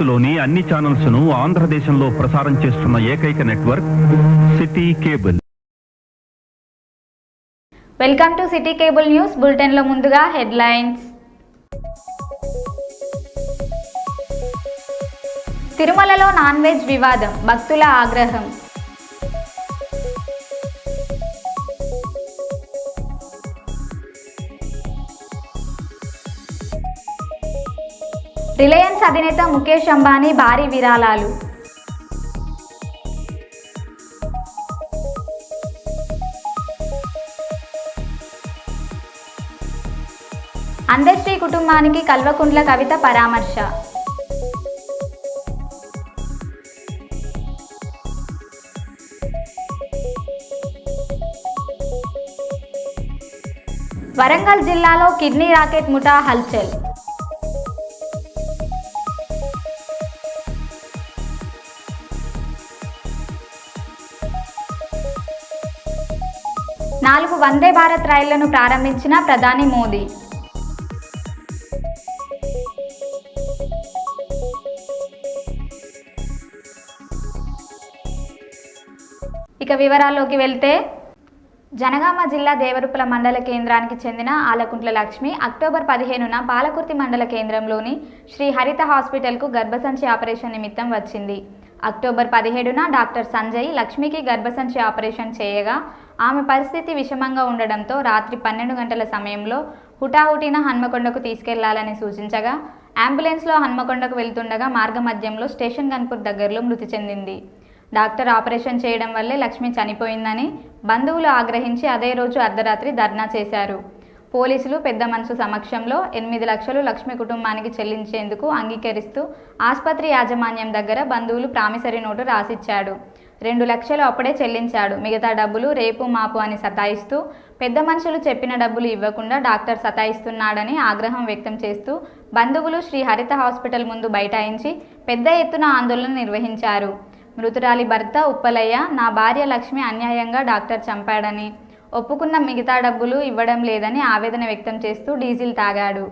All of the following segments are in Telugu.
లోని అన్ని ఛానల్స్ ను ఆంధ్రదేశంలో ప్రసారం చేస్తున్న ఏకైక network city cable. Welcome to city cable news bulletin లో ముందుగా హెడ్లైన్స్. తిరుమలలో నాన్ వెజ్ వివాదం, భక్తుల ఆగ్రహం. రిలయన్స్ అధినేత ముఖేష్ అంబానీ భారీ విరాళాలు. అందశ్రీ కుటుంబానికి కల్వకుంట్ల కవిత పరామర్శ. వరంగల్ జిల్లాలో కిడ్నీ రాకెట్ ముఠా హల్చల్. నాలుగు వందే భారత్ రైళ్లను ప్రారంభించిన ప్రధాని మోదీ. ఇక వివరాల్లోకి వెళ్తే, జనగామ జిల్లా దేవరుప్పల మండల కేంద్రానికి చెందిన ఆలకుంట్ల లక్ష్మి అక్టోబర్ 15న పాలకుర్తి మండల కేంద్రంలోని శ్రీ హరిత హాస్పిటల్కు గర్భసంచి ఆపరేషన్ నిమిత్తం వచ్చింది. అక్టోబర్ 17న డాక్టర్ సంజయ్ లక్ష్మికి గర్భసంచి ఆపరేషన్ చేయగా ఆమె పరిస్థితి విషమంగా ఉండడంతో రాత్రి 12 గంటల సమయంలో హుటాహుటిన హన్మకొండకు తీసుకెళ్లాలని సూచించగా అంబులెన్స్లో హన్మకొండకు వెళ్తుండగా మార్గమధ్యంలో స్టేషన్ గన్పూర్ దగ్గరలో మృతి చెందింది. డాక్టర్ ఆపరేషన్ చేయడం వల్లే లక్ష్మి చనిపోయిందని బంధువులు ఆగ్రహించి అదే రోజు అర్ధరాత్రి ధర్నా చేశారు. పోలీసులు పెద్ద మనసు సమక్షంలో 8 లక్షలు లక్ష్మి కుటుంబానికి చెల్లించేందుకు అంగీకరిస్తూ ఆసుపత్రి యాజమాన్యం దగ్గర బంధువులు ప్రామిసరీ నోటు రాసిచ్చాడు. 2 లక్షలు అప్పుడే చెల్లించాడు. మిగతా డబ్బులు రేపు మాపు అని సతాయిస్తూ పెద్ద మనుషులు చెప్పిన డబ్బులు ఇవ్వకుండా డాక్టర్ సతాయిస్తున్నాడని ఆగ్రహం వ్యక్తం చేస్తూ బంధువులు శ్రీ హరిత హాస్పిటల్ ముందు బైఠాయించి పెద్ద ఎత్తున ఆందోళన నిర్వహించారు. మృతురాలి భర్త ఉప్పలయ్య, నా భార్య లక్ష్మి అన్యాయంగా డాక్టర్ చంపాడని, ఒప్పుకున్న మిగతా డబ్బులు ఇవ్వడం లేదని ఆవేదన వ్యక్తం చేస్తూ డీజిల్ తాగాడు.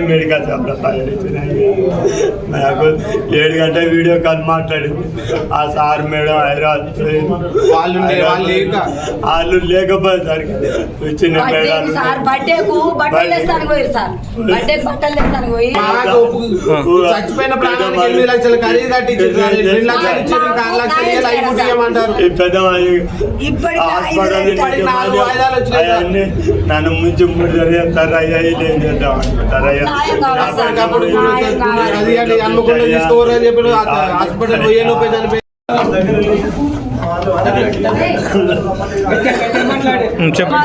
మెడికల్ షాప్లో నాకు 7 గంటల వీడియో కాల్ మాట్లాడింది. ఆ సార్ మేడం హైదరాబాద్ వాళ్ళు లేకపోయేసరికి వచ్చిన మేడం నన్ను ముంచి 3 జరిగేస్తారయ్యా ఏం చేద్దాం అంటారయ్యా. హాస్పిటల్ పోయే లోపే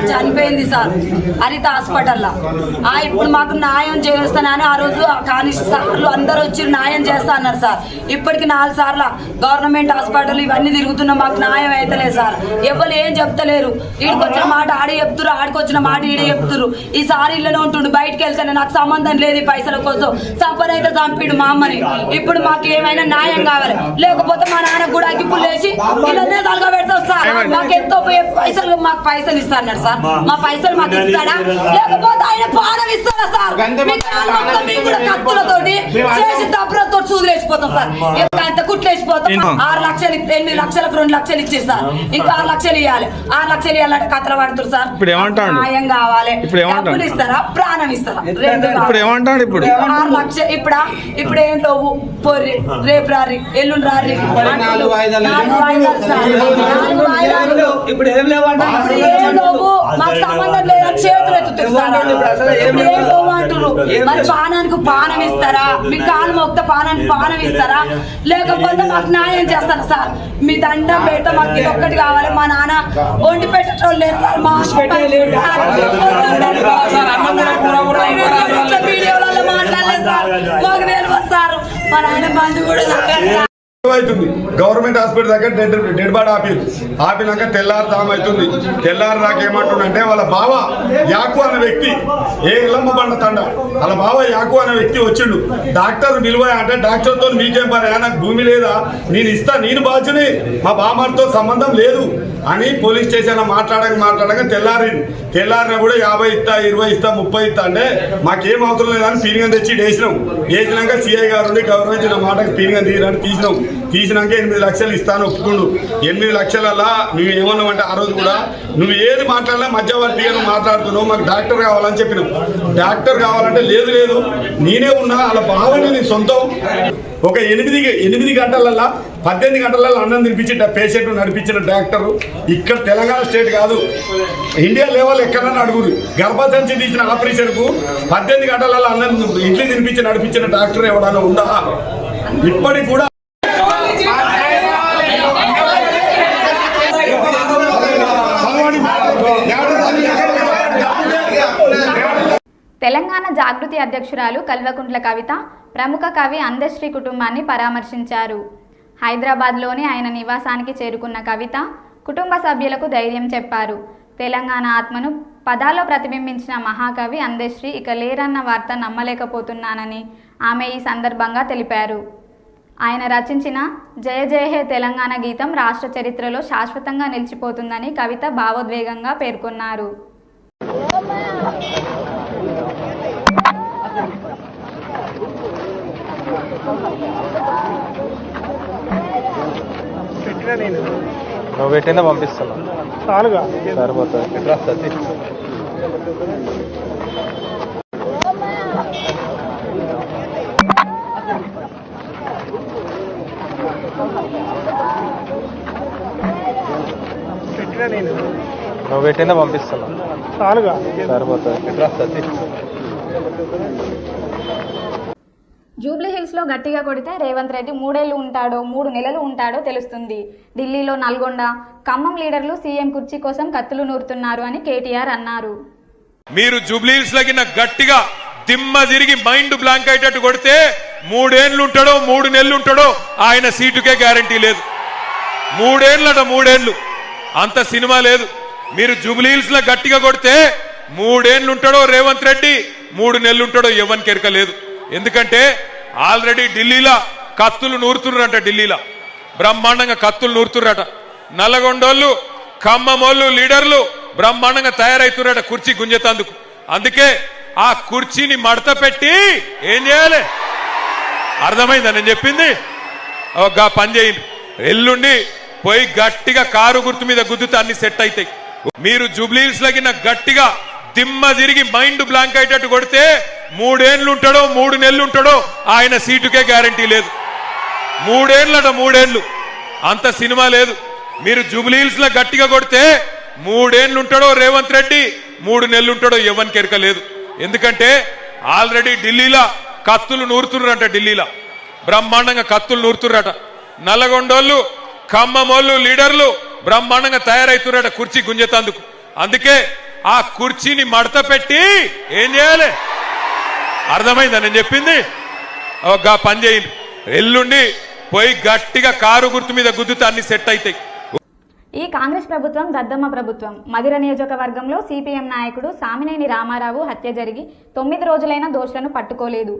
చనిపోయింది సార్ హరిత హాస్పిటల్లో. ఇప్పుడు మాకు న్యాయం చేస్తానని ఆ రోజు కానిస్టేబుల్ సార్లు అందరూ వచ్చి న్యాయం చేస్తా అన్నారు సార్. ఇప్పటికి 4 సార్లు గవర్నమెంట్ హాస్పిటల్ ఇవన్నీ తిరుగుతున్నాం, మాకు న్యాయం అయితలేదు సార్. ఎవరు ఏం చెప్తలేరు. ఈడికొచ్చిన మాట ఆడి చెప్తురు, ఆడికొచ్చిన మాట ఈడే చెప్తురు. ఈసారి ఇళ్ళనే ఉంటుండు, బయటకు వెళ్తానే నాకు సంబంధం లేదు. ఈ పైసల కోసం సంపదైతే చంపిడు మా అమ్మని. ఇప్పుడు మాకు ఏమైనా న్యాయం కావాలి, లేకపోతే మా నాన్న కూడా అగ్గిపులు వేసి ఇళ్ళనే తలగా పెడతాం సార్. మాకు ఎంతో పైసలు, మాకు పైసలు ఇస్తాడు సార్. మా పైసలు మాకు ఇస్తాడా, లేకపోతే ఆయన పానం ఇస్తాడా సార్? కత్తులతోటి చేసి తప్పులతో చూదులేసిపోతాం సార్. ఎంత కుట్లేసిపోతాం. 6 లక్షలు 8 లక్షలకు 2 లక్షలు ఇచ్చేది సార్. ఇంకా 6 లక్షలు ఇవ్వాలి. 6 లక్షలు ఇవ్వాలంటే కథలు పడుతున్నారు సార్. న్యాయం కావాలి. డబ్బులు ఇస్తారా, ప్రాణం ఇస్తారా? ఇప్పుడు 6 లక్షలు ఇప్పుడు ఏంటో పొర్రి, రేపు రారి, ఎల్లుండి రారి, 4 వాయిదాలు సార్. ఇప్పుడు ఏం లేవంటే ఇప్పుడు ఏం లేవు, మాకు సంబంధం లేదని చేతులు ఎత్తుతారా? ఇప్పుడు ఏం లేవు అంటున్నారు. మరి పానానికి పానం ఇస్తారా? మీ కాలు మొక్త పానానికి పానం ఇస్తారా? లేకపోతే మాకు న్యాయం చేస్తారా సార్? మీ దండం పెడితే మాకు ఇది ఒక్కటి కావాలి. మా నాన్న వండి పెట్టడం లేదు సార్. మా వీడియోలలో మాట్లాడలేదు సార్. మాకు తెలియదు సార్. మా నాయన బంధు కూడా అవుతుంది. గవర్నమెంట్ హాస్పిటల్ దగ్గర డెడ్ బాడీ ఆపినాక తెల్లారు అవుతుంది. తెల్లారు దాకా ఏమంటుండంటే వాళ్ళ బావ యాకు అనే వ్యక్తి, ఏ ఇల్లమ్మ బండ తండ, వాళ్ళ బావ యాకు అనే వ్యక్తి వచ్చిండు. డాక్టర్ నిలువ అంటే డాక్టర్తో మీకేం పని, నాకు భూమి లేదా, నేను ఇస్తా, నేను బాధ్యుని, మా బామ్మతో సంబంధం లేదు అని పోలీస్ స్టేషన్ మాట్లాడక తెల్లారిన కూడా 50 ఇస్తా, 20 ఇస్తా, 30 ఇస్తా అంటే మాకేం అవసరం లేదని పీనిగం తెచ్చి వేసినాక సిఐ గారు గౌరవించిన మాటకు పీనిగం తీసినాక 8 లక్షలు ఇస్తాను ఒప్పుకుండు. 8 లక్షలల్లా మేము ఏమన్నామంటే ఆ రోజు కూడా నువ్వు ఏది మాట్లాడినా మధ్యవర్తిగా నువ్వు మాట్లాడుతున్నావు, మాకు డాక్టర్ కావాలని చెప్పినావు. డాక్టర్ కావాలంటే లేదు నేనే ఉన్నా, అలా బావని నీ సొంతం. ఒక 8 గంటలల్లా 18 గంటలలో అన్నం తినిపించి పేషెంట్ నడిపించిన డాక్టరు ఇక్కడ తెలంగాణ స్టేట్ కాదు, ఇండియా లెవెల్ ఎక్కడన్నా అడుగురు. గర్భసంచి తీసిన ఆపరేషన్కు 18 గంటలలో అన్నం ఇంట్లో తినిపించి నడిపించిన డాక్టర్ ఎవడన్నా ఉందా? ఇప్పటికి కూడా తెలంగాణ జాగృతి అధ్యక్షురాలు కల్వకుంట్ల కవిత ప్రముఖ కవి అందశ్రీ కుటుంబాన్ని పరామర్శించారు. హైదరాబాద్లోని ఆయన నివాసానికి చేరుకున్న కవిత కుటుంబ సభ్యులకు ధైర్యం చెప్పారు. తెలంగాణ ఆత్మను పదాల్లో ప్రతిబింబించిన మహాకవి అందశ్రీ ఇక లేరన్న వార్త నమ్మలేకపోతున్నానని ఆమె ఈ సందర్భంగా తెలిపారు. ఆయన రచించిన జయ జయ హే తెలంగాణ గీతం రాష్ట్ర చరిత్రలో శాశ్వతంగా నిలిచిపోతుందని కవిత భావోద్వేగంగా పేర్కొన్నారు. నువ్వు పెట్టినా పంపిస్తున్నా సరిపోతుంది. నువ్వు పెట్టినా పంపిస్తున్నా సరిపోతుంది. జూబ్లీ హిల్స్లో గట్టిగా కొడితే రేవంత్ రెడ్డి 3 ఏళ్లు ఉంటాడో 3 నెలలు ఉంటాడో తెలుస్తుంది. ఢిల్లీలో నల్గొండ, ఖమ్మం లీడర్లు సీఎం కుర్చీ కోసం కత్తులు నూరుతున్నారు అని కేటీఆర్ అన్నారు. మీరు జూబ్లీ హిల్స్ లగిన గట్టిగా దిమ్మ తిరిగి మైండ్ బ్లాంక్ అయ్యేటట్టు కొడితే 3 ఏళ్లు ఉంటాడో 3 నెలలు ఉంటాడో ఆయన సీటుకే గ్యారంటీ లేదు. 3 ఏళ్ళట 3 ఏళ్లు అంత సినిమా లేదు. మీరు జూబ్లీ హిల్స్ లో గట్టిగా కొడితే 3 ఏళ్లు ఉంటాడో రేవంత్ రెడ్డి, 3 నెలలు ఉంటాడో ఎవరికి ఎరక లేదు. ఎందుకంటే ఆల్రెడీ ఢిల్లీలో కత్తులు నూరుతున్నారట. ఢిల్లీలో బ్రహ్మాండంగా కత్తులు నూరుతున్నారట. నల్లగొండోళ్ళు, ఖమ్మమోళ్ళు లీడర్లు బ్రహ్మాండంగా తయారవుతున్నారట కుర్చీ గుంజేతందుకు. అందుకే ఆ కుర్చీని మడత పెట్టి ఏం చేయాలి అర్థమైందా నేను చెప్పింది? ఒక పని చేయండి, ఎల్లుండి పోయి గట్టిగా కారు గుర్తు మీద గుద్దుతే అన్ని సెట్ అవుతాయి. మీరు జూబ్లీ హిల్స్ లగిన గట్టిగా దిమ్మ తిరిగి మైండ్ బ్లాంక్ అయ్యేటట్టు కొడితే 3 ఏళ్లు ఉంటాడో 3 నెలలు ఉంటాడో ఆయన సీటుకే గ్యారంటీ లేదు. 3 ఏళ్ళట 3 ఏళ్లు అంత సినిమా లేదు. మీరు జూబ్లీ హిల్స్ లో గట్టిగా కొడితే 3 ఏళ్లు ఉంటాడో రేవంత్ రెడ్డి, 3 నెలలు ఉంటాడో ఎవరికి ఎరక లేదు. ఎందుకంటే ఆల్రెడీ ఢిల్లీలో కత్తులు నూరుతున్నారట. ఢిల్లీలో బ్రహ్మాండంగా కత్తులు నూరుతున్నారట. నల్లగొండోళ్ళు, ఖమ్మమోళ్ళు లీడర్లు బ్రహ్మాండంగా తయారవుతున్నారట కుర్చీ గుంజేతందుకు. అందుకే ఆ కుర్చీని మడత పెట్టి ఏం చేయాలి అర్థమైందా నేను చెప్పింది? ఒక పని చేయండి, ఎల్లుండి పోయి గట్టిగా కారు గుర్తు మీద గుద్దుతే అన్ని సెట్ అవుతాయి. ఈ కాంగ్రెస్ ప్రభుత్వం దద్దమ్మ ప్రభుత్వం. మధిర నియోజకవర్గంలో సిపిఎం నాయకుడు సామినేని రామారావు హత్య జరిగి 9 రోజులైన దోషులను పట్టుకోలేదు.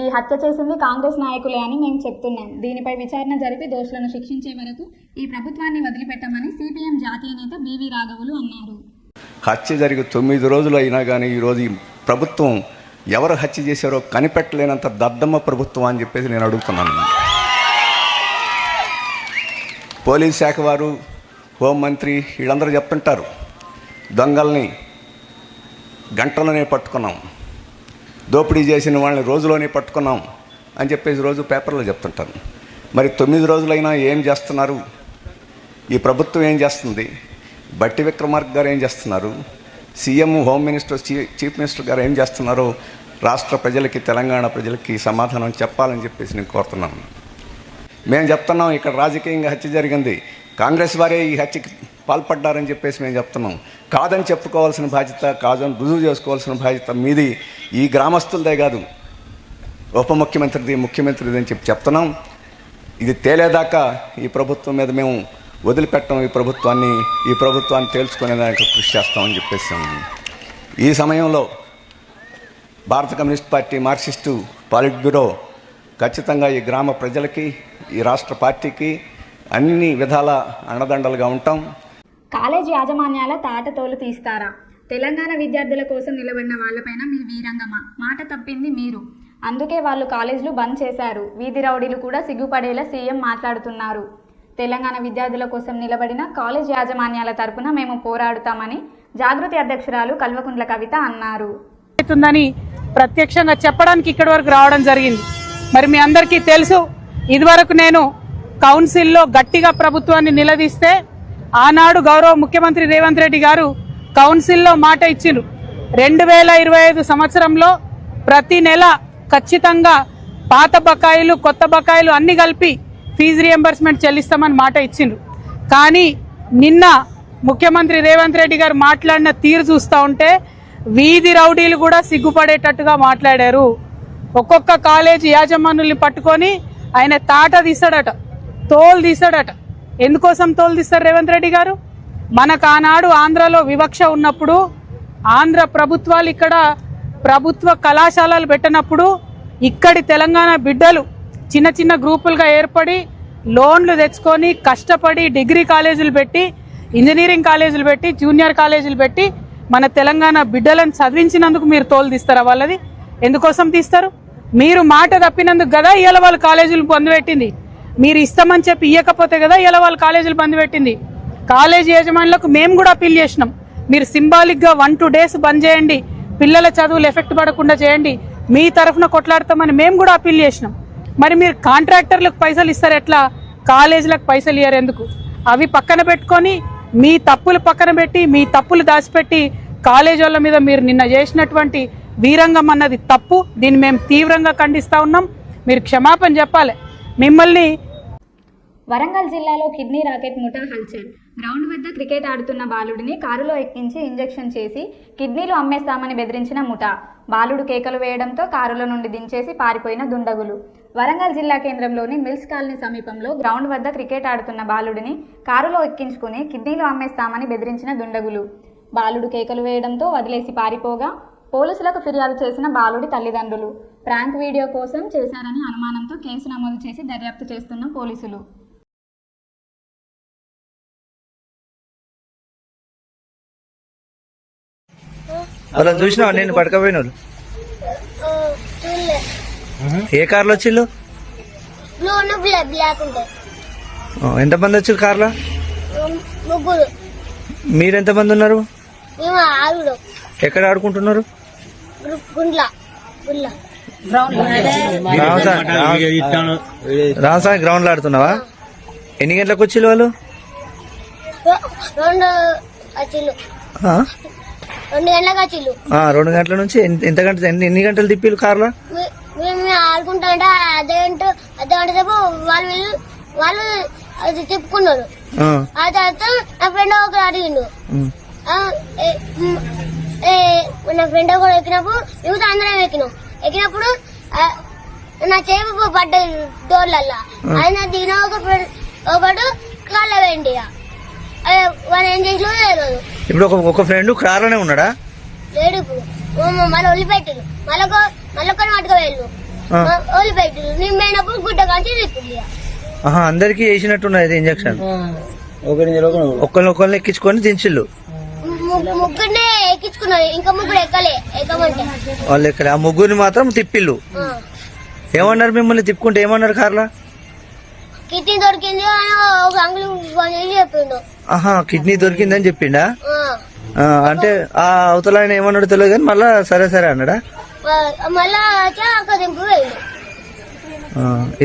ఈ హత్య చేసింది కాంగ్రెస్ నాయకులే అని మేము చెప్తున్నాం. దీనిపై విచారణ జరిపి దోషులను శిక్షించే వరకు ఈ ప్రభుత్వాన్ని వదిలిపెట్టమని సిపిఎం జాతీయ నేత బివి రాఘవులు అన్నారు. హత్య జరిగి 9 రోజులు అయినా కానీ ఈరోజు ఈ ప్రభుత్వం ఎవరు హత్య చేశారో కనిపెట్టలేనంత దద్దమ్మ ప్రభుత్వం అని చెప్పేసి నేను అడుగుతున్నాను. పోలీస్ శాఖ వారు, హోంమంత్రి వీళ్ళందరూ చెప్తుంటారు దొంగల్ని గంటలోనే పట్టుకున్నాం, దోపిడీ చేసిన వాళ్ళని రోజులోనే పట్టుకున్నాం అని చెప్పేసి రోజు పేపర్లో చెప్తుంటాను. మరి 9 రోజులైనా ఏం చేస్తున్నారు? ఈ ప్రభుత్వం ఏం చేస్తుంది, బట్టి విక్రమార్క గారు ఏం చేస్తున్నారు, CM, home minister, chief minister గారు ఏం చేస్తున్నారో రాష్ట్ర ప్రజలకి, తెలంగాణ ప్రజలకి సమాధానం చెప్పాలని చెప్పేసి నేను కోరుతున్నాను. మేము చెప్తున్నాం ఇక్కడ రాజకీయంగా హత్య జరిగింది, కాంగ్రెస్ వారే ఈ హత్యకి పాల్పడ్డారని చెప్పేసి మేము చెప్తున్నాం. కాదని చెప్పుకోవాల్సిన బాధ్యత, కాదని రుజువు చేసుకోవాల్సిన బాధ్యత మీది, ఈ గ్రామస్తులదే కాదు, ఉప ముఖ్యమంత్రిది, ముఖ్యమంత్రిది అని చెప్తున్నాం. ఇది తేలేదాకా ఈ ప్రభుత్వం మీద మేము వదిలిపెట్టం, ఈ ప్రభుత్వాన్ని తేల్చుకునేదానికి కృషి చేస్తామని చెప్పేసి. ఈ సమయంలో భారత కమ్యూనిస్ట్ పార్టీ, మార్క్సిస్టు పాలిట్ బ్యూరో ఖచ్చితంగా ఈ గ్రామ ప్రజలకి, ఈ రాష్ట్ర పార్టీకి అన్ని విధాల అండదండలుగా ఉంటాం. కాలేజ్ యాజమాన్యాల తాటతోలు తీస్తారా? తెలంగాణ విద్యార్థుల కోసం నిలబడిన వాళ్ళపైన మీ వీరంగమా? మాట తప్పింది మీరు, అందుకే వాళ్ళు కాలేజీలు బంద్ చేశారు. వీధి రౌడీలు కూడా సిగ్గుపడేలా సీఎం మాట్లాడుతున్నారు. తెలంగాణ విద్యార్థుల కోసం నిలబడిన కాలేజ్ యాజమాన్యాల తరపున మేము పోరాడుతామని జాగృతి అధ్యక్షురాలు కల్వకుంట్ల కవిత అన్నారు. ప్రత్యక్షంగా చెప్పడానికి ఇక్కడి వరకు రావడం జరిగింది. మరి మీ అందరికీ తెలుసు, ఇదివరకు నేను కౌన్సిల్లో గట్టిగా ప్రభుత్వాన్ని నిలదీస్తే ఆనాడు గౌరవ ముఖ్యమంత్రి రేవంత్ రెడ్డి గారు కౌన్సిల్లో మాట ఇచ్చిండ్రు. 2025 సంవత్సరంలో ప్రతి నెల ఖచ్చితంగా పాత బకాయిలు, కొత్త బకాయిలు అన్ని కలిపి ఫీజు రియంబర్స్మెంట్ చెల్లిస్తామని మాట ఇచ్చిండ్రు. కానీ నిన్న ముఖ్యమంత్రి రేవంత్ రెడ్డి గారు మాట్లాడిన తీరు చూస్తూ ఉంటే వీధి రౌడీలు కూడా సిగ్గుపడేటట్టుగా మాట్లాడారు. ఒక్కొక్క కాలేజీ యాజమాన్యుల్ని పట్టుకొని ఆయన తాట తీస్తాడట, తోలు తీస్తాడట. ఎందుకోసం తోలు తీస్తారు రేవంత్ రెడ్డి గారు? మనకు ఆనాడు ఆంధ్రలో వివక్ష ఉన్నప్పుడు, ఆంధ్ర ప్రభుత్వాలు ఇక్కడ ప్రభుత్వ కళాశాలలు పెట్టినప్పుడు ఇక్కడి తెలంగాణ బిడ్డలు చిన్న చిన్న గ్రూపులుగా ఏర్పడి లోన్లు తెచ్చుకొని కష్టపడి డిగ్రీ కాలేజీలు పెట్టి, ఇంజనీరింగ్ కాలేజీలు పెట్టి, జూనియర్ కాలేజీలు పెట్టి మన తెలంగాణ బిడ్డలను చదివించినందుకు మీరు తోలు తీస్తారా వాళ్ళది? ఎందుకోసం తీస్తారు? మీరు మాట తప్పినందుకు కదా ఇవాళ వాళ్ళు కాలేజీలు బంద్ పెట్టింది. మీరు ఇస్తామని చెప్పి ఇవ్వకపోతే కదా ఇవాళ వాళ్ళు కాలేజీలు బంద్ పెట్టింది. కాలేజీ యజమానులకు మేము కూడా అప్పీల్ చేసినాం, మీరు సింబాలిక్ గా 1-2 డేస్ బంద్ చేయండి, పిల్లల చదువులు ఎఫెక్ట్ పడకుండా చేయండి, మీ తరఫున కొట్లాడతామని మేము కూడా అప్పీల్ చేసినాం. మరి మీరు కాంట్రాక్టర్లకు పైసలు ఇస్తారు ఎట్లా, కాలేజీలకు పైసలు ఇయ్యారు ఎందుకు? అవి పక్కన పెట్టుకొని మీ తప్పులు పక్కన పెట్టి, మీ తప్పులు దాచిపెట్టి కాలేజీ వాళ్ళ మీద మీరు నిన్న చేసినటువంటి వీరంగం అన్నది తప్పు. దీన్ని మేము తీవ్రంగా ఖండిస్తా ఉన్నాం. మీరు క్షమాపణ చెప్పాలి. మిమ్మల్ని వరంగల్ జిల్లాలో కిడ్నీ రాకెట్ ముఠా హల్చల్. గ్రౌండ్ వద్ద క్రికెట్ ఆడుతున్న బాలుడిని కారులో ఎక్కించి ఇంజెక్షన్ చేసి కిడ్నీలు అమ్మేస్తామని బెదిరించిన ముఠా. బాలుడు కేకలు వేయడంతో కారులో నుండి దించేసి పారిపోయిన దుండగులు. వరంగల్ జిల్లా కేంద్రంలోని మిల్స్ కాలనీ సమీపంలో గ్రౌండ్ వద్ద క్రికెట్ ఆడుతున్న బాలుడిని కారులో ఎక్కించుకుని కిడ్నీలు అమ్మేస్తామని బెదిరించిన దుండగులు. బాలుడు కేకలు వేయడంతో వదిలేసి పారిపోగా పోలీసులకు ఫిర్యాదు చేసిన బాలుడి తల్లిదండ్రులు. ప్రాంక్ వీడియో కోసం చేశారని అనుమానంతో కేసు నమోదు చేసి దర్యాప్తు చేస్తున్న పోలీసులు. అలా చూసినావా నేను పడకపోయిన వాళ్ళు? ఏ కార్లో వచ్చిళ్ళు? ఎంతమంది వచ్చారు కార్లో? మీరెంతమంది ఉన్నారు? ఎక్కడ ఆడుకుంటున్నారు? రామస్వామి గ్రౌండ్ లో ఆడుతున్నావా? ఎన్ని గంటలకు వచ్చిళ్ళు వాళ్ళు? 2 గంటల నుంచి ఎన్ని గంటలు తిప్పిళ్ళు కార్లో? ఆడుకుంటా అర్ధగంట సేపు వాళ్ళు అది తిప్పుకున్నారు. ఆ తర్వాత నా ఫ్రెండ్ ఒకరు అడిగిండు, నా ఫ్రెండ్ ఒకరు ఎక్కినప్పుడు మిగతా అందరం ఎక్కినప్పుడు నా చేపు పడ్డది డోర్లల్లా. ఆయన దిగిన ఒకడు కాళ్ళ వేయండి. వాళ్ళు ఏం చేసినా తెలియదు. ఇప్పుడు ఒక ఫ్రెండ్ కార్లోనే ఉన్నాడా? లేడు. ఇప్పుడు మళ్ళీ వదిలిపెట్టారు, మళ్ళీ మటుకు వెళ్ళు వదిలిపెట్టారు. నేను పోయినప్పుడు గుడ్డ కాంచి తిప్పింది. అందరికి వేసినట్టున్నది ఇంజక్షన్. ఒకరిని ఎక్కించుకొని దించిళ్ళు. ముగ్గురినే ఎక్కించుకున్నారు, ఇంకా ముగ్గురు ఎక్కమంటే వాళ్ళు ఎక్కలే. ఆ ముగ్గురిని మాత్రం తిప్పిళ్ళు. ఏమన్నారు మిమ్మల్ని తిప్పుకుంటే? ఏమన్నారు కార్లా? కిడ్నీ దొరికింది అని ఒక అంగులు చెప్పిండు. కిడ్నీ దొరికిందని చెప్పిండా? అంటే ఆ అవతల ఆయన ఏమన్నాడు తెలియదు కానీ మళ్ళా సరే సరే అన్నాడా? మళ్ళా దింపు పోయిండు.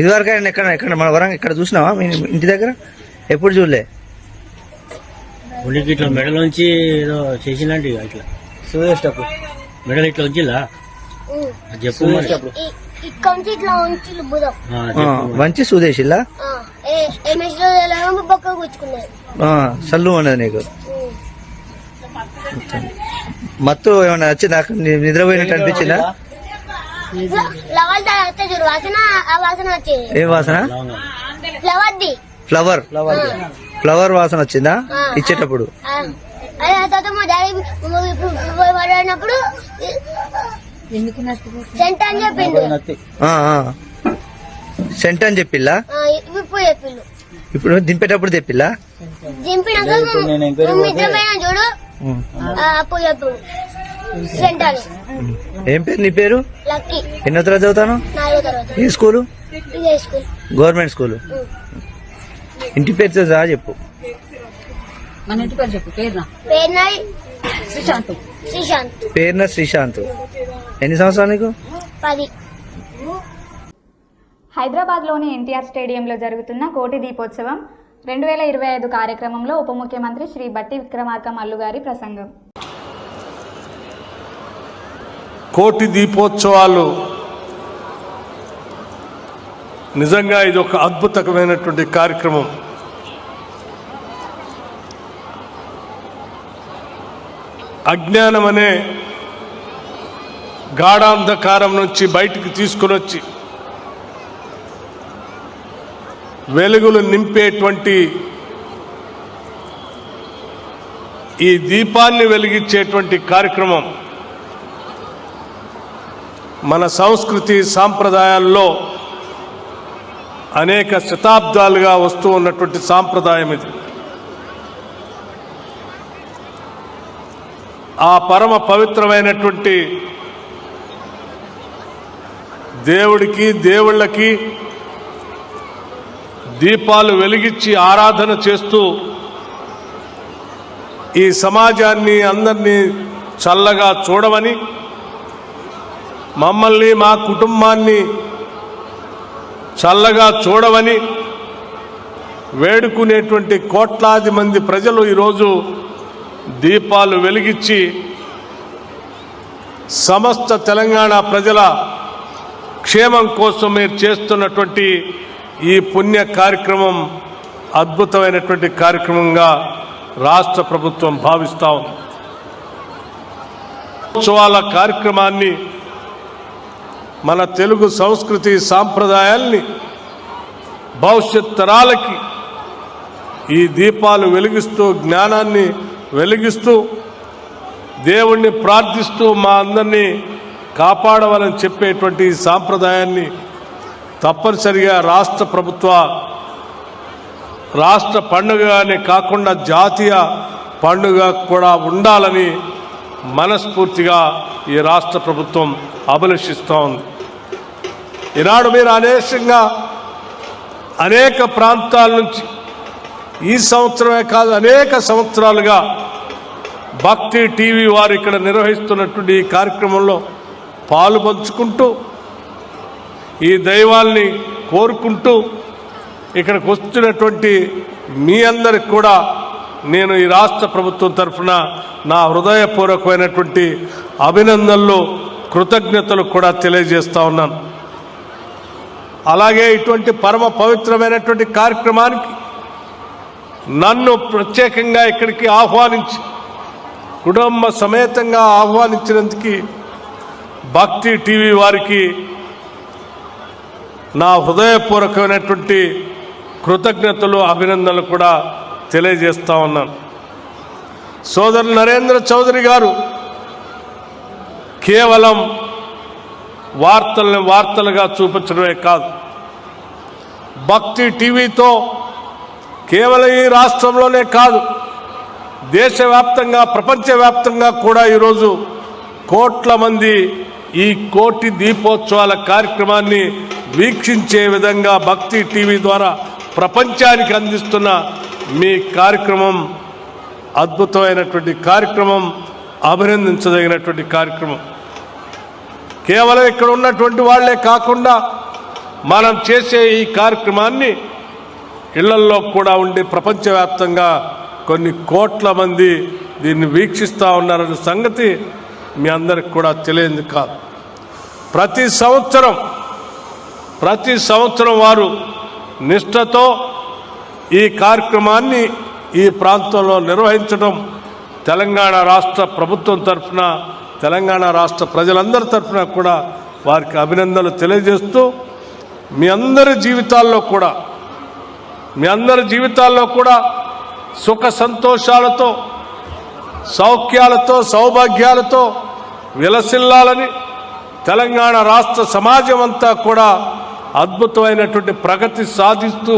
ఇదివరకు ఆయన ఎక్కడ మన వరంగల్ ఇక్కడ చూసినావా మీ ఇంటి దగ్గర? ఎప్పుడు చూడలే. ఉనికి ఇట్లా మెడలోంచి ఏదో చేసినట్టు ఇట్లా చూసేటప్పుడు మెడల్ ఇట్లా ఉంచిలా చెప్పు మరి. ఇక్కడ నుంచి ఇట్లా ఉంచి బుధం మంచి సుదేశిలా బొక్క కూర్చుకున్నారు. సల్లు అన్నది నీకు మత్తు ఏమన్నా వచ్చి నాకు నిద్రపోయినట్టు అనిపించిందా? ఫ్లవర్ వస్తే చూడు వాసన, ఆ వాసన వచ్చింది. ఏం వాసన? ఫ్లవర్ది. ఫ్లవర్ వాసన వచ్చిందా ఇచ్చేటప్పుడు? అదే ఆ తర్వాత మా డాడీ పడినప్పుడు సెంట్ అని చెప్పిండు. సెంట్ అని చెప్పిల్లా? ఇప్పుడు చెప్పిండు. ఇప్పుడు దింపేటప్పుడు తెప్పిల్లా? దింపినాక మిత్రమైన చూడు అప్పుడు చెప్పిండు సెంట్ అని. ఏం పేరు నీ పేరు? లక్కీ. ఎన్నో తరగతి చదువుతాను? 4వ తరగతి. ఏ స్కూలు? ఇదే స్కూల్. Government school. ఇంటి పేరు చెప్పు. మన ఇంటి పేరు చెప్పు. పేరున శ్రీశాంత్. ఎన్ని సంవత్సరాలు నీకు? 10. హైదరాబాద్లోని ఎన్టీఆర్ స్టేడియంలో జరుగుతున్న కోటి దీపోత్సవం 2025 కార్యక్రమంలో ఉప ముఖ్యమంత్రి శ్రీ బట్టి విక్రమార్క మల్లు గారి ప్రసంగం. కోటి దీపోత్సవాలు నిజంగా ఇది ఒక అద్భుతమైనటువంటి కార్యక్రమం. అజ్ఞానం అనే గాఢాంధకారం నుంచి బయటికి తీసుకుని వచ్చి వెలుగులు నింపేటువంటి ఈ దీపాన్ని వెలిగించేటువంటి కార్యక్రమం మన సంస్కృతి సాంప్రదాయాల్లో అనేక శతాబ్దాలుగా వస్తూ ఉన్నటువంటి సాంప్రదాయం ఇది. ఆ పరమ పవిత్రమైనటువంటి దేవుడికి దేవుళ్ళకి దీపాలు వెలిగించి ఆరాధన చేస్తూ ఈ సమాజాన్ని అందరినీ చల్లగా చూడమని, మమ్మల్ని మా కుటుంబాన్ని చల్లగా చూడమని వేడుకునేటువంటి కోట్లాది మంది ప్రజలు ఈరోజు దీపాలు వెలిగించి సమస్త తెలంగాణ ప్రజల క్షేమం కోసం మీరు చేస్తున్నటువంటి ఈ పుణ్య కార్యక్రమం అద్భుతమైనటువంటి కార్యక్రమంగా రాష్ట్ర ప్రభుత్వం భావిస్తా ఉంది. ఉత్సవాల కార్యక్రమాన్ని, మన తెలుగు సంస్కృతి సాంప్రదాయాల్ని భవిష్యత్ తరాలకి ఈ దీపాలు వెలిగిస్తూ, జ్ఞానాన్ని వెలిగిస్తూ, దేవుణ్ణి ప్రార్థిస్తూ మా అందరినీ కాపాడవాలని చెప్పేటువంటి ఈ సాంప్రదాయాన్ని తప్పనిసరిగా రాష్ట్ర పండుగనే కాకుండా జాతీయ పండుగ కూడా ఉండాలని మనస్ఫూర్తిగా ఈ రాష్ట్ర ప్రభుత్వం అభిలషిస్తూ ఉంది. ఈనాడు మీరు అనేక ప్రాంతాల నుంచి ఈ సంవత్సరమే కాదు అనేక సంవత్సరాలుగా భక్తి టీవీ వారు ఇక్కడ నిర్వహిస్తున్నటువంటి ఈ కార్యక్రమంలో పాలు పంచుకుంటూ, ఈ దైవాల్ని కోరుకుంటూ ఇక్కడికి వస్తున్నటువంటి మీ అందరికి కూడా నేను ఈ రాష్ట్ర ప్రభుత్వం తరఫున నా హృదయపూర్వకమైనటువంటి అభినందనలు, కృతజ్ఞతలు కూడా తెలియజేస్తా ఉన్నాను. అలాగే ఇటువంటి పరమ పవిత్రమైనటువంటి కార్యక్రమానికి నన్ను ప్రత్యేకంగా ఇక్కడికి ఆహ్వానించి, కుటుంబ సమేతంగా ఆహ్వానించినందుకు భక్తి టీవీ వారికి నా హృదయపూర్వకమైనటువంటి కృతజ్ఞతలు, అభినందనలు కూడా తెలియజేస్తా ఉన్నాను. సోదరులు నరేంద్ర చౌదరి గారు కేవలం వార్తల్ని వార్తలుగా చూపించడమే కాదు, భక్తి టీవీతో కేవలం ఈ రాష్ట్రంలోనే కాదు దేశవ్యాప్తంగా, ప్రపంచవ్యాప్తంగా కూడా ఈరోజు కోట్ల మంది ఈ కోటి దీపోత్సవాల కార్యక్రమాన్ని వీక్షించే విధంగా భక్తి టీవీ ద్వారా ప్రపంచానికి అందిస్తున్న మీ కార్యక్రమం అద్భుతమైనటువంటి కార్యక్రమం, అభినందించదగినటువంటి కార్యక్రమం. కేవలం ఇక్కడ ఉన్నటువంటి వాళ్లే కాకుండా మనం చేసే ఈ కార్యక్రమాన్ని ఇళ్లల్లో కూడా ఉండి ప్రపంచవ్యాప్తంగా కొన్ని కోట్ల మంది దీన్ని వీక్షిస్తూ ఉన్నారన్న సంగతి మీ అందరికి కూడా తెలియదు కాదు. ప్రతి సంవత్సరం వారు నిష్ఠతో ఈ కార్యక్రమాన్ని ఈ ప్రాంతంలో నిర్వహించడం తెలంగాణ రాష్ట్ర ప్రభుత్వం తరఫున, తెలంగాణ రాష్ట్ర ప్రజలందరి తరఫున కూడా వారికి అభినందనలు తెలియజేస్తూ మీ అందరి జీవితాల్లో కూడా సుఖ సంతోషాలతో, సౌఖ్యాలతో, సౌభాగ్యాలతో విలసిల్లాలని, తెలంగాణ రాష్ట్ర సమాజం అంతా కూడా అద్భుతమైనటువంటి ప్రగతి సాధిస్తూ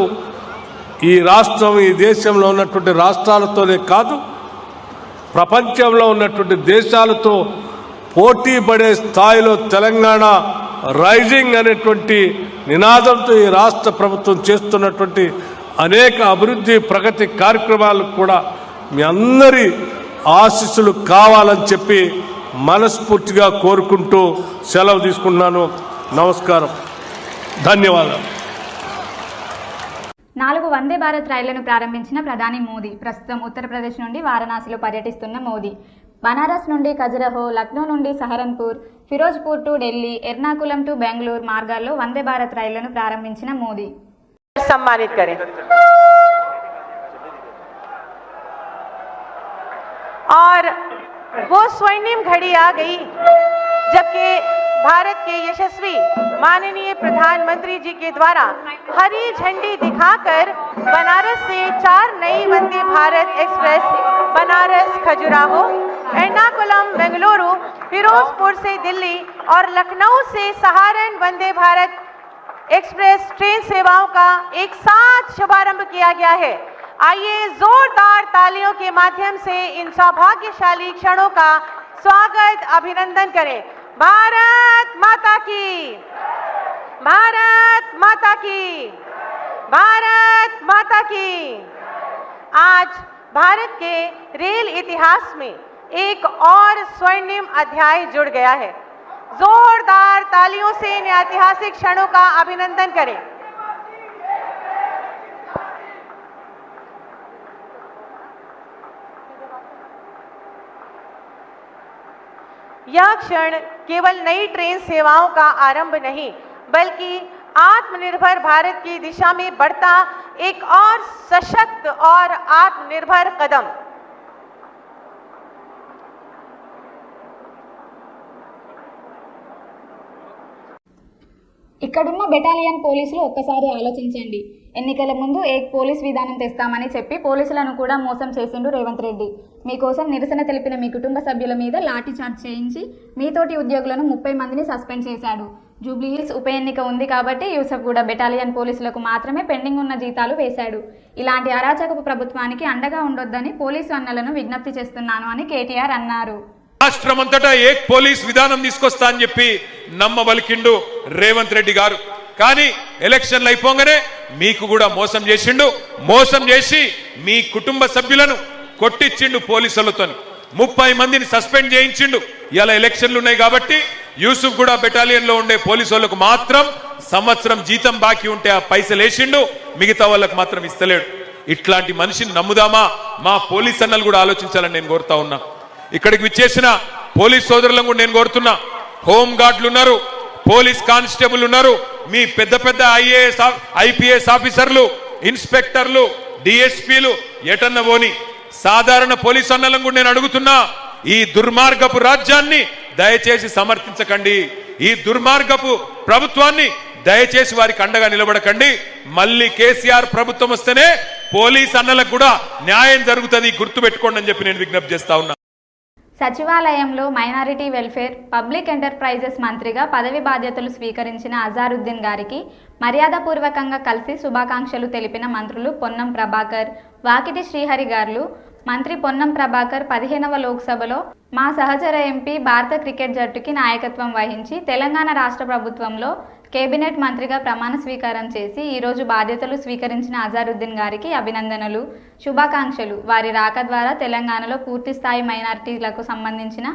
ఈ రాష్ట్రం ఈ దేశంలో ఉన్నటువంటి రాష్ట్రాలతోనే కాదు, ప్రపంచంలో ఉన్నటువంటి దేశాలతో పోటీ పడే స్థాయిలో తెలంగాణ రైజింగ్ అనేటువంటి నినాదంతో ఈ రాష్ట్ర ప్రభుత్వం చేస్తున్నటువంటి అనేక అభివృద్ధి ప్రగతి కార్యక్రమాలకు కూడా మీ అందరి ఆశీస్సులు కావాలని చెప్పి మనస్ఫూర్తిగా కోరుకుంటూ సెలవు తీసుకుంటున్నాను. నమస్కారం, ధన్యవాదాలు. 4 వందే భారత్ రైళ్లను ప్రారంభించిన ప్రధాని మోదీ. ప్రస్తుతం ఉత్తరప్రదేశ్ నుండి వారణాసిలో పర్యటిస్తున్న మోదీ బనారస్ నుండి ఖజురహో, లక్నో నుండి సహరన్పూర్, ఫిరోజ్పూర్ టు ఢిల్లీ, ఎర్నాకులం టు బెంగళూరు మార్గాల్లో వందే భారత్ రైళ్లను ప్రారంభించిన మోదీ सम्मानित करें। और वो स्वर्णिम घड़ी आ गई जबकि भारत के यशस्वी माननीय प्रधानमंत्री जी के द्वारा हरी झंडी दिखाकर बनारस से 4 नई वंदे भारत एक्सप्रेस बनारस खजुराहो, एर्नाकुलम बेंगलुरु, फिरोजपुर से दिल्ली और लखनऊ से सहारन वंदे भारत एक्सप्रेस ट्रेन सेवाओं का एक साथ शुभारंभ किया गया है। आइए जोरदार तालियों के माध्यम से इन सौभाग्यशाली क्षणों का स्वागत अभिनंदन करें। भारत माता की, भारत माता की, भारत माता की। आज भारत के रेल इतिहास में एक और स्वर्णिम अध्याय जुड़ गया है। जोरदार तालियों से इन ऐतिहासिक क्षणों का अभिनंदन करें। यह क्षण केवल नई ट्रेन सेवाओं का आरंभ नहीं, बल्कि आत्मनिर्भर भारत की दिशा में बढ़ता एक और सशक्त और आत्मनिर्भर कदम। ఇక్కడున్న బెటాలియన్ పోలీసులు ఒక్కసారి ఆలోచించండి. ఎన్నికల ముందు ఏక్ పోలీస్ విధానం తెస్తామని చెప్పి పోలీసులను కూడా మోసం చేసిండు రేవంత్ రెడ్డి. మీకోసం నిరసన తెలిపిన మీ కుటుంబ సభ్యుల మీద లాఠీ చార్జ్ చేయించి మీతోటి ఉద్యోగులను 30 మందిని సస్పెండ్ చేశాడు. జూబ్లీహిల్స్ ఉప ఎన్నిక ఉంది కాబట్టి యూసఫ్గూడ బెటాలియన్ పోలీసులకు మాత్రమే పెండింగ్ ఉన్న జీతాలు వేశాడు. ఇలాంటి అరాచకపు ప్రభుత్వానికి అండగా ఉండొద్దని పోలీసు అన్నలను విజ్ఞప్తి చేస్తున్నాను అని కేటీఆర్ అన్నారు. రాష్ట్రమంతటా ఏక్ పోలీస్ విధానం తీసుకొస్తా అని చెప్పి నమ్మబలికిండు రేవంత్ రెడ్డి గారు. కానీ ఎలక్షన్లు అయిపోగానే మీకు కూడా మోసం చేసిండు. మోసం చేసి మీ కుటుంబ సభ్యులను కొట్టించిండు పోలీసులతో. 30 మందిని సస్పెండ్ చేయించిండు. ఇలా ఎలక్షన్లు ఉన్నాయి కాబట్టి యూసుఫ్ కూడా బెటాలియన్ లో ఉండే పోలీసులకు మాత్రం సంవత్సరం జీతం బాకీ ఉంటే ఆ పైసలు వేసిండు, మిగతా వాళ్ళకు మాత్రం ఇస్తలేడు. ఇట్లాంటి మనిషిని నమ్ముదామా? మా పోలీస్ అన్నలు కూడా ఆలోచించాలని నేను కోరుతా ఉన్నా. ఇక్కడికి విచ్చేసిన పోలీస్ సోదరులను కూడా నేను కోరుతున్నా. హోం గార్డులు ఉన్నారు, పోలీస్ కానిస్టేబుల్ ఉన్నారు, మీ పెద్ద పెద్ద ఐఏఎస్ ఐపీఎస్ ఆఫీసర్లు, ఇన్స్పెక్టర్లు, డిఎస్పీలు ఎటన్న పోని సాధారణ పోలీస్ అన్నలను కూడా నేను అడుగుతున్నా, ఈ దుర్మార్గపు రాజ్యాన్ని దయచేసి సమర్థించకండి. ఈ దుర్మార్గపు ప్రభుత్వాన్ని దయచేసి వారికి అండగా నిలబడకండి. మళ్ళీ కేసీఆర్ ప్రభుత్వం వస్తేనే పోలీస్ అన్నలకు కూడా న్యాయం జరుగుతుంది, గుర్తుపెట్టుకోండి అని చెప్పి నేను విజ్ఞప్తి చేస్తా ఉన్నా. సచివాలయంలో మైనారిటీ వెల్ఫేర్ పబ్లిక్ ఎంటర్ప్రైజెస్ మంత్రిగా పదవి బాధ్యతలు స్వీకరించిన అజారుద్దీన్ గారికి మర్యాదపూర్వకంగా కలిసి శుభాకాంక్షలు తెలిపిన మంత్రులు పొన్నం ప్రభాకర్, వాకిటి శ్రీహరి గారు. మంత్రి పొన్నం ప్రభాకర్ 15వ లోక్సభలో మా సహచర ఎంపీ భారత క్రికెట్ జట్టుకి నాయకత్వం వహించి తెలంగాణ రాష్ట్ర ప్రభుత్వంలో కేబినెట్ మంత్రిగా ప్రమాణ స్వీకారం చేసి ఈరోజు బాధ్యతలు స్వీకరించిన అజారుద్దీన్ గారికి అభినందనలు, శుభాకాంక్షలు. వారి రాక ద్వారా తెలంగాణలో పూర్తిస్థాయి మైనారిటీలకు సంబంధించిన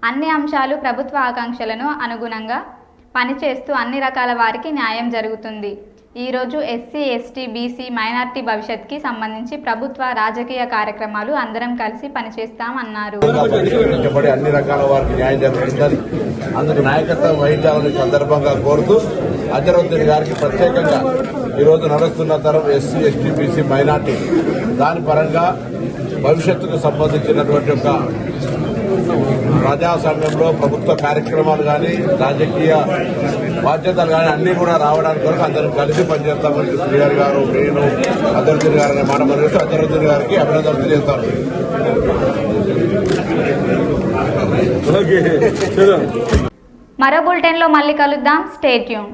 అన్ని అంశాలు ప్రభుత్వ ఆకాంక్షలను అనుగుణంగా పనిచేస్తూ అన్ని రకాల వారికి న్యాయం జరుగుతుంది. ఈరోజు ఎస్సీ ఎస్టీ బీసీ మైనార్టీ భవిష్యత్కి సంబంధించి ప్రభుత్వ రాజకీయ కార్యక్రమాలు అందరం కలిసి పనిచేస్తామన్నారు. అన్ని రకాల వారికి న్యాయం జరుగుతుందని అందుకు నాయకత్వం వహించాలని సందర్భంగా కోరుతూ అజరుద్దీన్ గారికి ప్రత్యేకంగా ఈరోజు నడుస్తున్న తరం ఎస్సీ ఎస్టీ బీసీ మైనార్టీ దాని పరంగా భవిష్యత్తుకు సంబంధించినటువంటి ఒక ప్రజాస్వామ్యంలో ప్రభుత్వ కార్యక్రమాలు కానీ రాజకీయ బాధ్యతలు కానీ అన్ని కూడా రావడానికి వరకు అందరం కలిసి పనిచేస్తామని శ్రీహరి గారు నేను అజరుద్దీన్ గారు అనే మాట మనసు అజరుద్దీన్ గారికి అభినందనలు తెలియజేస్తాను. మరో బులెటిన్లో మళ్ళీ కలుద్దాం. Stay tune.